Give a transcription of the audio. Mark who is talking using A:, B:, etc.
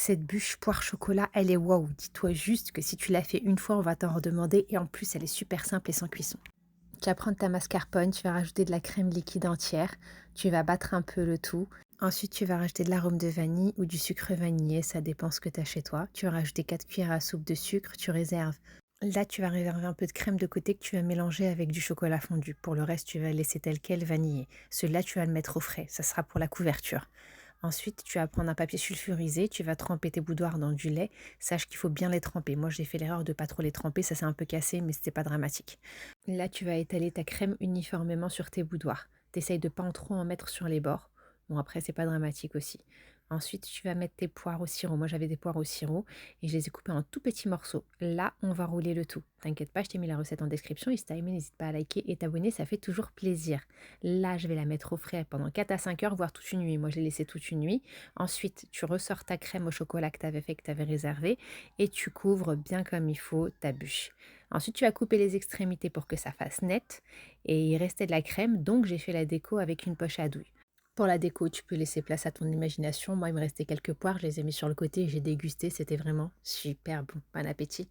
A: Cette bûche poire chocolat, elle est waouh. Dis-toi juste que si tu l'as fait une fois, on va t'en redemander et en plus, elle est super simple et sans cuisson. Tu vas prendre ta mascarpone, tu vas rajouter de la crème liquide entière, tu vas battre un peu le tout. Ensuite, tu vas rajouter de l'arôme de vanille ou du sucre vanillé, ça dépend ce que tu as chez toi. Tu vas rajouter 4 cuillères à soupe de sucre, tu réserves. Là, tu vas réserver un peu de crème de côté que tu vas mélanger avec du chocolat fondu. Pour le reste, tu vas laisser tel quel vanillé. Celui-là, tu vas le mettre au frais, ça sera pour la couverture. Ensuite, tu vas prendre un papier sulfurisé, tu vas tremper tes boudoirs dans du lait. Sache qu'il faut bien les tremper. Moi, j'ai fait l'erreur de pas trop les tremper, ça s'est un peu cassé, mais c'était pas dramatique. Là, tu vas étaler ta crème uniformément sur tes boudoirs. T'essayes de pas en trop en mettre sur les bords. Bon, après, c'est pas dramatique aussi. Ensuite, tu vas mettre tes poires au sirop. Moi, j'avais des poires au sirop et je les ai coupées en tout petits morceaux. Là, on va rouler le tout. T'inquiète pas, je t'ai mis la recette en description et si t'as aimé, n'hésite pas à liker et t'abonner, ça fait toujours plaisir. Là, je vais la mettre au frais pendant 4 à 5 heures, voire toute une nuit. Moi, je l'ai laissée toute une nuit. Ensuite, tu ressors ta crème au chocolat que tu avais fait, que tu avais réservé, et tu couvres bien comme il faut ta bûche. Ensuite, tu vas couper les extrémités pour que ça fasse net. Et il restait de la crème, donc j'ai fait la déco avec une poche à douille. Pour la déco, tu peux laisser place à ton imagination. Moi, il me restait quelques poires, je les ai mis sur le côté et j'ai dégusté. C'était vraiment super bon. Bon appétit.